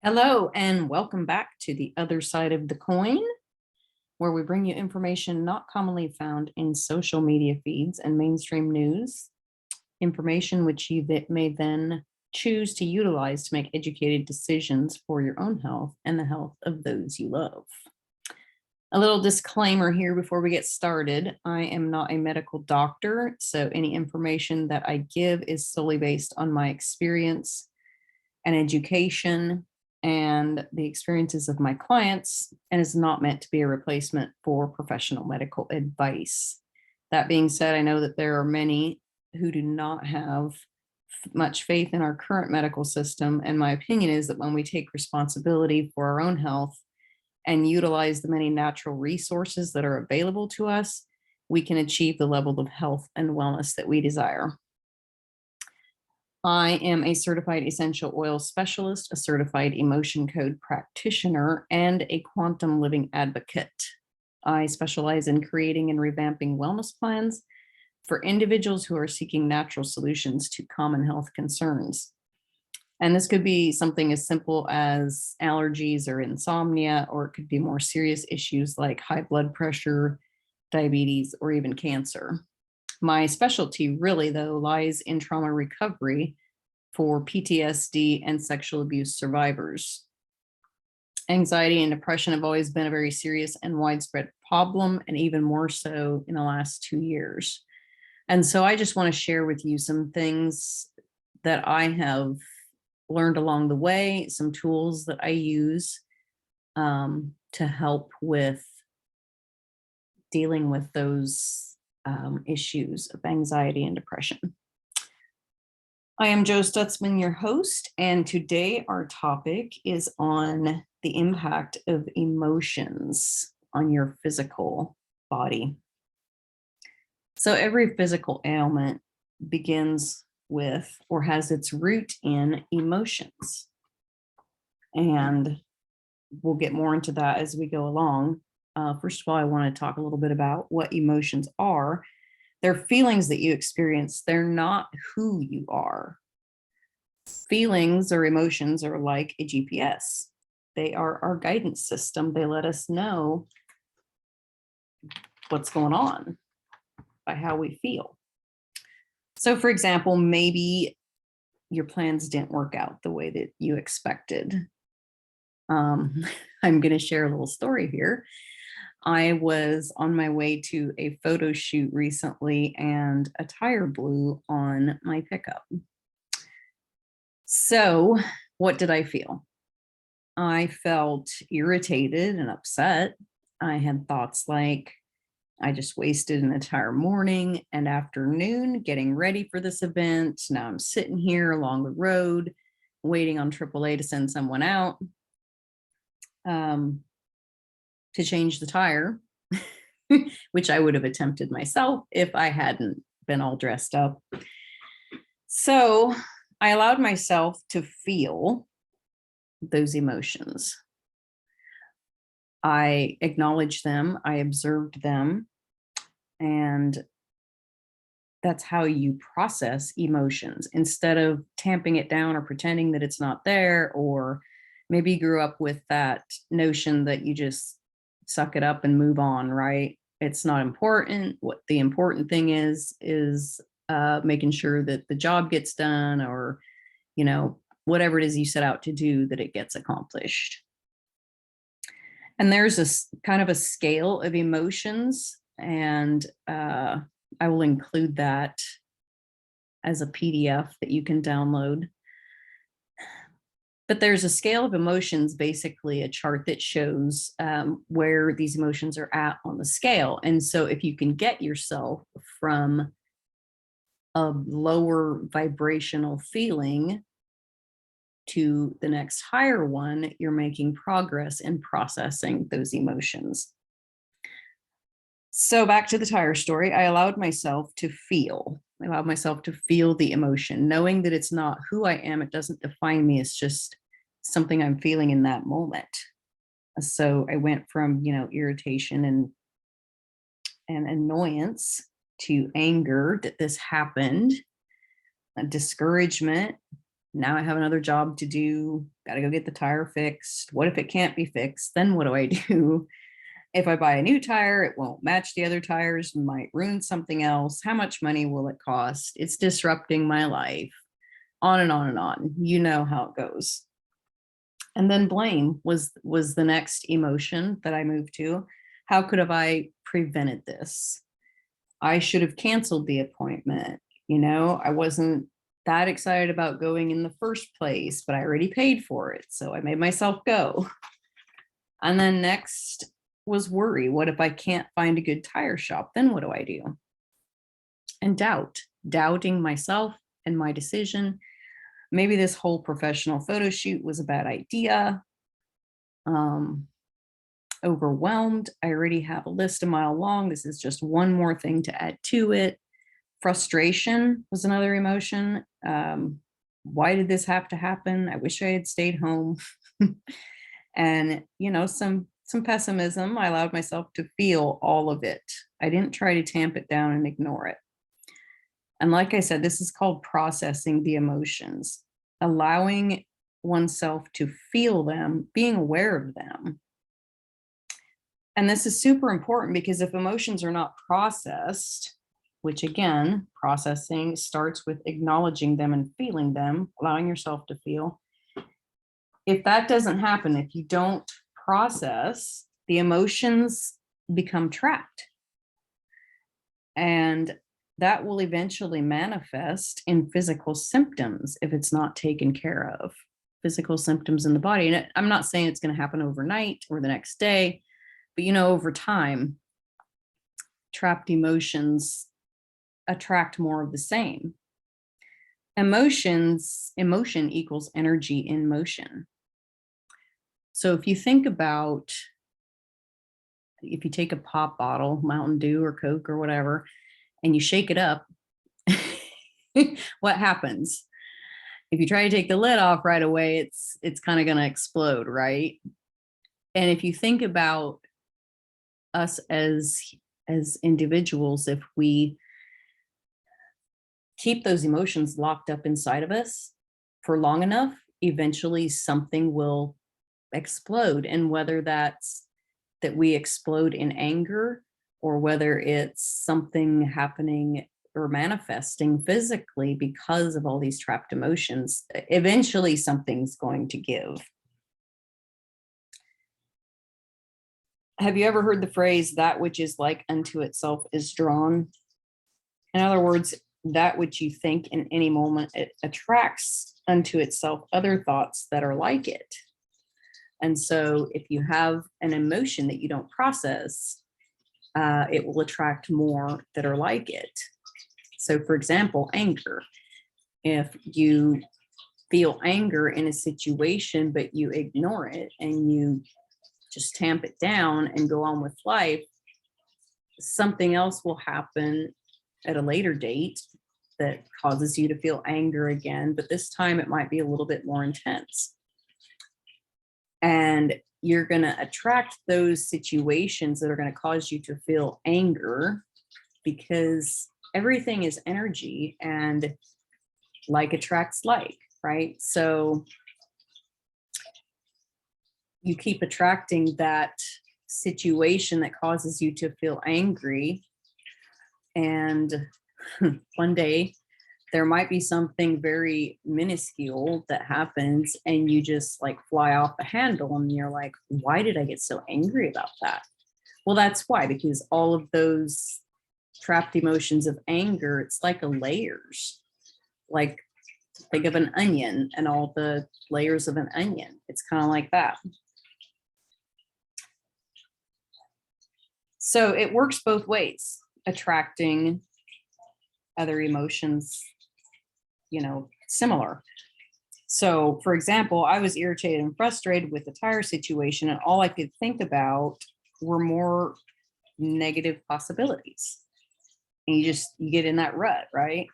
Hello, and welcome back to the other side of the coin, where we bring you information not commonly found in social media feeds and mainstream news, information which you may then choose to utilize to make educated decisions for your own health and the health of those you love. A little disclaimer here before we get started. I am not a medical doctor, so any information that I give is solely based on my experience and education and the experiences of my clients, and is not meant to be a replacement for professional medical advice. That being said, I know that there are many who do not have much faith in our current medical system, and my opinion is that when we take responsibility for our own health and utilize the many natural resources that are available to us, we can achieve the level of health and wellness that we desire. I am a certified essential oil specialist, a certified emotion code practitioner, and a quantum living advocate. I specialize in creating and revamping wellness plans for individuals who are seeking natural solutions to common health concerns. And this could be something as simple as allergies or insomnia, or it could be more serious issues like high blood pressure, diabetes, or even cancer. My specialty really, though, lies in trauma recovery for PTSD and sexual abuse survivors. Anxiety and depression have always been a very serious and widespread problem, and even more so in the last 2 years. And so I just want to share with you some things that I have learned along the way, some tools that I use to help with dealing with those issues of anxiety and depression. I am Jo Stutzman, your host, and today our topic is on the impact of emotions on your physical body. So every physical ailment begins with or has its root in emotions. And we'll get more into that as we go along. First of all, I want to talk a little bit about what emotions are. They're feelings that you experience. They're not who you are. Feelings or emotions are like a GPS. They are our guidance system. They let us know what's going on by how we feel. So, for example, maybe your plans didn't work out the way that you expected. I'm going to share a little story here. I was on my way to a photo shoot recently and a tire blew on my pickup. So what did I feel? I felt irritated and upset. I had thoughts like, I just wasted an entire morning and afternoon getting ready for this event. Now I'm sitting here along the road waiting on AAA to send someone out to change the tire, which I would have attempted myself if I hadn't been all dressed up. So I allowed myself to feel those emotions. I acknowledged them, I observed them, and that's how you process emotions instead of tamping it down or pretending that it's not there, or maybe you grew up with that notion that you just suck it up and move on, right? It's not important. What the important thing is making sure that the job gets done, or, whatever it is you set out to do, that it gets accomplished. And there's a kind of a scale of emotions, and I will include that as a PDF that you can download. But there's a scale of emotions, basically a chart that shows where these emotions are at on the scale. And so if you can get yourself from a lower vibrational feeling to the next higher one, you're making progress in processing those emotions. So back to the tire story, I allowed myself to feel. I allowed myself to feel the emotion, knowing that it's not who I am. It doesn't define me. It's just something I'm feeling in that moment. So I went from, irritation and annoyance to anger that this happened, discouragement, Now I have another job to do. Got to go get the tire fixed. What if it can't be fixed? Then what do I do? If I buy a new tire, it won't match the other tires, might ruin something else. How much money will it cost? It's disrupting my life. On and on and on. You know how it goes. And then blame was the next emotion that I moved to. How could have I prevented this? I should have canceled the appointment. I wasn't that excited about going in the first place, but I already paid for it. So I made myself go. And then next was worry. What if I can't find a good tire shop? Then what do I do? And doubting myself and my decision. Maybe this whole professional photo shoot was a bad idea. Overwhelmed. I already have a list a mile long. This is just one more thing to add to it. Frustration was another emotion. Why did this have to happen? I wish I had stayed home. And, some pessimism. I allowed myself to feel all of it. I didn't try to tamp it down and ignore it. And like I said, this is called processing the emotions, allowing oneself to feel them, being aware of them. And this is super important because if emotions are not processed, which again, processing starts with acknowledging them and feeling them, allowing yourself to feel. If that doesn't happen, if you don't process, the emotions become trapped. And that will eventually manifest in physical symptoms if it's not taken care of. Physical symptoms in the body. And I'm not saying it's going to happen overnight or the next day, but over time, trapped emotions attract more of the same. Emotion equals energy in motion. So if you think about, if you take a pop bottle, Mountain Dew or Coke or whatever, and you shake it up, what happens? If you try to take the lid off right away, it's kind of going to explode, right? And if you think about us as individuals, if we keep those emotions locked up inside of us for long enough, eventually something will explode. And whether that's that we explode in anger, or whether it's something happening or manifesting physically because of all these trapped emotions, eventually something's going to give. Have you ever heard the phrase, that which is like unto itself is drawn? In other words, that which you think in any moment, it attracts unto itself other thoughts that are like it. And so if you have an emotion that you don't process, it will attract more that are like it. So for example, anger. If you feel anger in a situation, but you ignore it and you just tamp it down and go on with life, something else will happen at a later date that causes you to feel anger again, but this time it might be a little bit more intense. And you're going to attract those situations that are going to cause you to feel anger, because everything is energy and like attracts like, right? So you keep attracting that situation that causes you to feel angry. And one day there might be something very minuscule that happens and you just like fly off the handle and you're like, why did I get so angry about that? Well, that's why, because all of those trapped emotions of anger, it's like a layers. Like think of an onion and all the layers of an onion. It's kind of like that. So it works both ways, attracting other emotions, similar. So for example, I was irritated and frustrated with the tire situation, and all I could think about were more negative possibilities. And you get in that rut, right?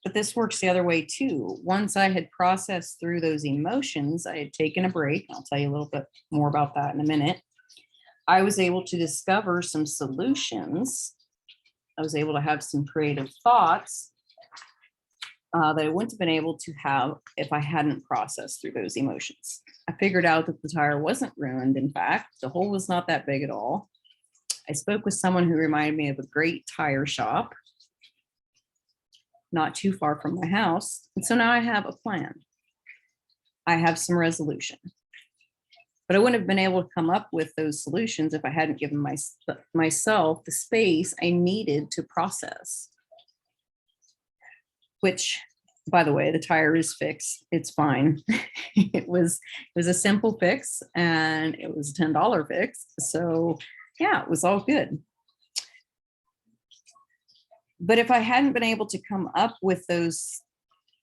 But this works the other way too. Once I had processed through those emotions, I had taken a break. I'll tell you a little bit more about that in a minute. I was able to discover some solutions. I was able to have some creative thoughts. that I wouldn't have been able to have if I hadn't processed through those emotions. I figured out that the tire wasn't ruined. In fact, the hole was not that big at all. I spoke with someone who reminded me of a great tire shop not too far from my house. And so now I have a plan. I have some resolution. But I wouldn't have been able to come up with those solutions if I hadn't given myself the space I needed to process. Which, by the way, the tire is fixed. It's fine. It was a simple fix, and it was a $10 fix. So yeah, it was all good. But if I hadn't been able to come up with those,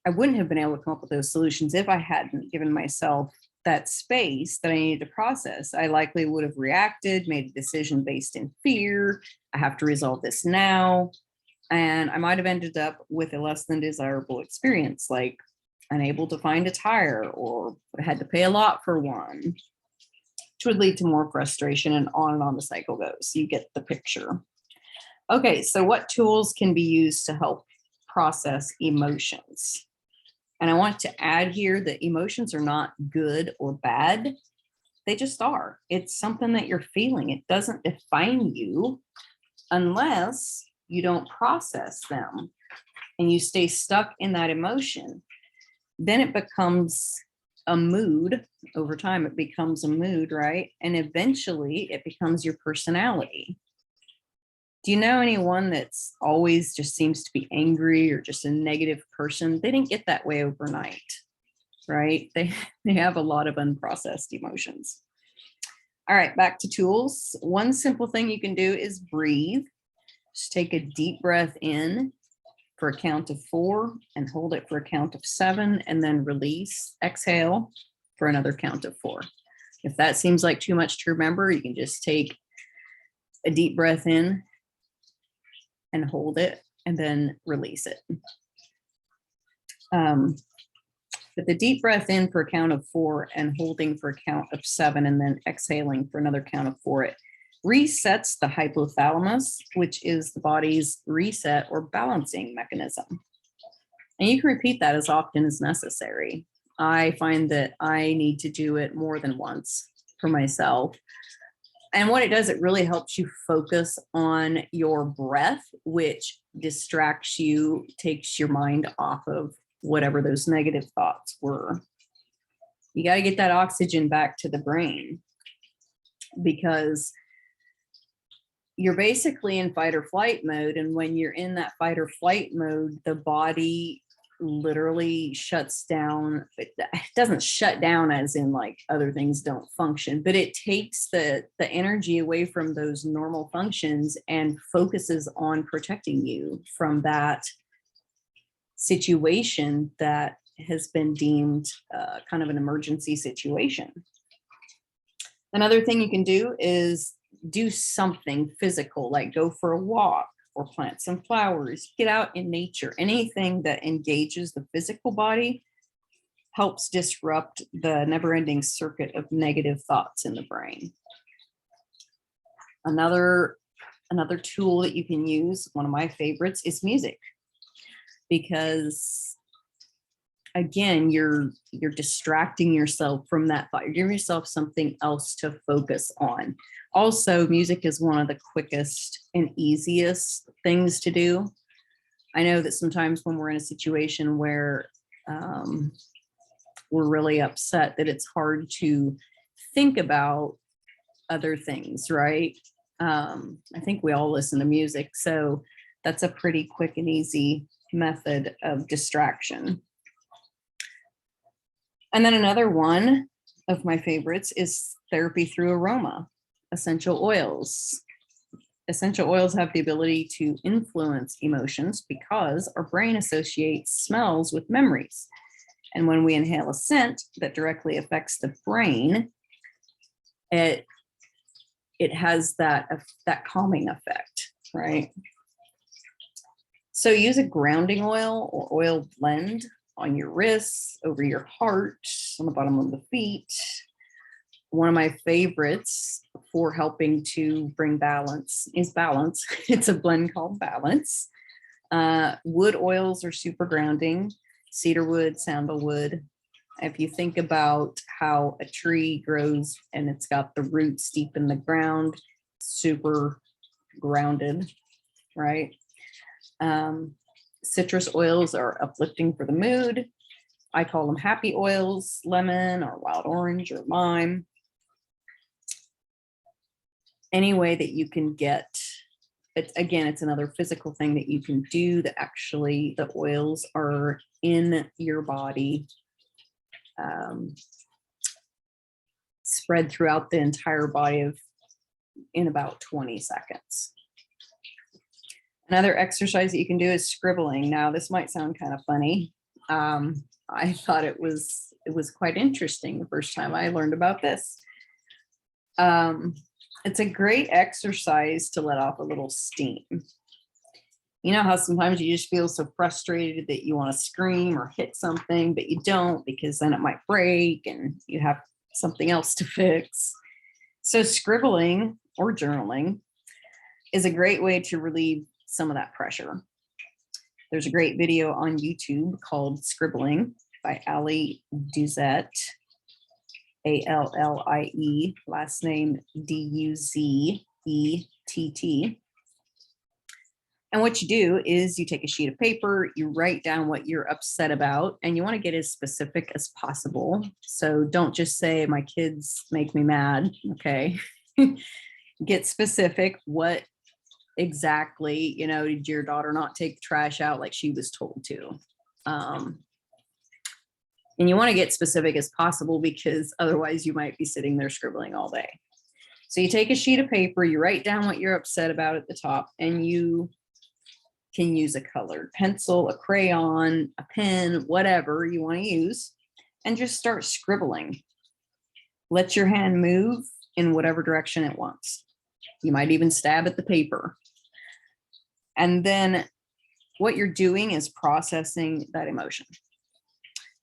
I wouldn't have been able to come up with those solutions if I hadn't given myself that space that I needed to process. I likely would have reacted, made a decision based in fear. I have to resolve this now. And I might have ended up with a less than desirable experience, like unable to find a tire or had to pay a lot for one, which would lead to more frustration, and on the cycle goes. You get the picture. Okay, so what tools can be used to help process emotions? And I want to add here that emotions are not good or bad. They just are. It's something that you're feeling. It doesn't define you unless you don't process them and you stay stuck in that emotion. Then it becomes a mood. Over time, it becomes a mood, right? And eventually it becomes your personality. Do you know anyone that's always just seems to be angry or just a negative person? They didn't get that way overnight, right? They have a lot of unprocessed emotions. All right, back to tools. One simple thing you can do is breathe. Just take a deep breath in for a count of 4 and hold it for a count of 7, and then release, exhale for another count of 4. If that seems like too much to remember, you can just take a deep breath in and hold it and then release it. But the deep breath in for a count of 4 and holding for a count of 7 and then exhaling for another count of 4, it resets the hypothalamus, which is the body's reset or balancing mechanism. And you can repeat that as often as necessary. I find that I need to do it more than once for myself. And what it does, it really helps you focus on your breath, which distracts you, takes your mind off of whatever those negative thoughts were. You got to get that oxygen back to the brain, because you're basically in fight or flight mode. And when you're in that fight or flight mode, the body literally shuts down. It doesn't shut down as in like other things don't function, but it takes the energy away from those normal functions and focuses on protecting you from that situation that has been deemed kind of an emergency situation. Another thing you can do is do something physical, like go for a walk or plant some flowers, get out in nature. Anything that engages the physical body helps disrupt the never-ending circuit of negative thoughts in the brain. Another tool that you can use, one of my favorites, is music, because again, you're distracting yourself from that thought. You're giving yourself something else to focus on. Also, music is one of the quickest and easiest things to do. I know that sometimes when we're in a situation where we're really upset, that it's hard to think about other things, right? I think we all listen to music, so that's a pretty quick and easy method of distraction. And then another one of my favorites is therapy through aroma, essential oils. Essential oils have the ability to influence emotions because our brain associates smells with memories. And when we inhale a scent that directly affects the brain, it has that calming effect, right? So use a grounding oil or oil blend on your wrists, over your heart, on the bottom of the feet. One of my favorites for helping to bring balance is Balance. It's a blend called Balance. Wood oils are super grounding. Cedarwood, sandalwood. If you think about how a tree grows and it's got the roots deep in the ground, super grounded, right? Citrus oils are uplifting for the mood. I call them happy oils, lemon or wild orange or lime. Any way that you can get, again, it's another physical thing that you can do that actually the oils are in your body, spread throughout the entire body in about 20 seconds. Another exercise that you can do is scribbling. Now, this might sound kind of funny. I thought it was quite interesting the first time I learned about this. It's a great exercise to let off a little steam. You know how sometimes you just feel so frustrated that you want to scream or hit something, but you don't because then it might break and you have something else to fix. So scribbling or journaling is a great way to relieve some of that pressure. There's a great video on YouTube called Scribbling by Ali Duzette, A-L-L-I-E, last name D-U-Z-E-T-T. And what you do is you take a sheet of paper, you write down what you're upset about, and you want to get as specific as possible. So don't just say, my kids make me mad, okay? Get specific. What exactly, did your daughter not take the trash out like she was told to? And you want to get specific as possible because otherwise you might be sitting there scribbling all day. So you take a sheet of paper, you write down what you're upset about at the top, and you can use a colored pencil, a crayon, a pen, whatever you want to use, and just start scribbling. Let your hand move in whatever direction it wants. You might even stab at the paper. And then what you're doing is processing that emotion.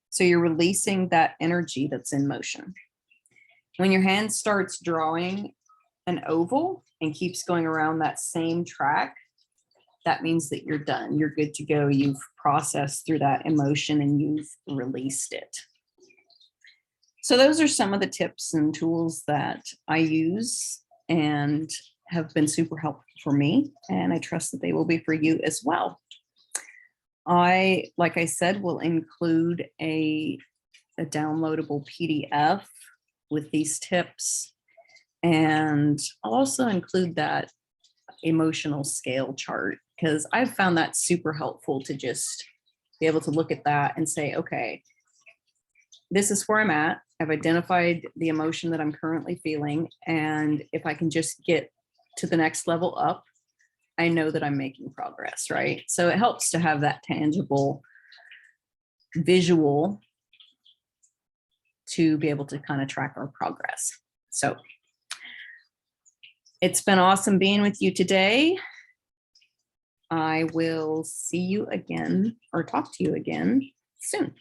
So you're releasing that energy that's in motion. When your hand starts drawing an oval and keeps going around that same track, that means that you're done. You're good to go. You've processed through that emotion and you've released it. So those are some of the tips and tools that I use and have been super helpful for me. And I trust that they will be for you as well. Like I said, will include a downloadable PDF with these tips. And I'll also include that emotional scale chart because I've found that super helpful to just be able to look at that and say, okay, this is where I'm at. I've identified the emotion that I'm currently feeling. And if I can just get to the next level up, I know that I'm making progress, right? So it helps to have that tangible visual to be able to kind of track our progress. So it's been awesome being with you today. I will see you again or talk to you again soon.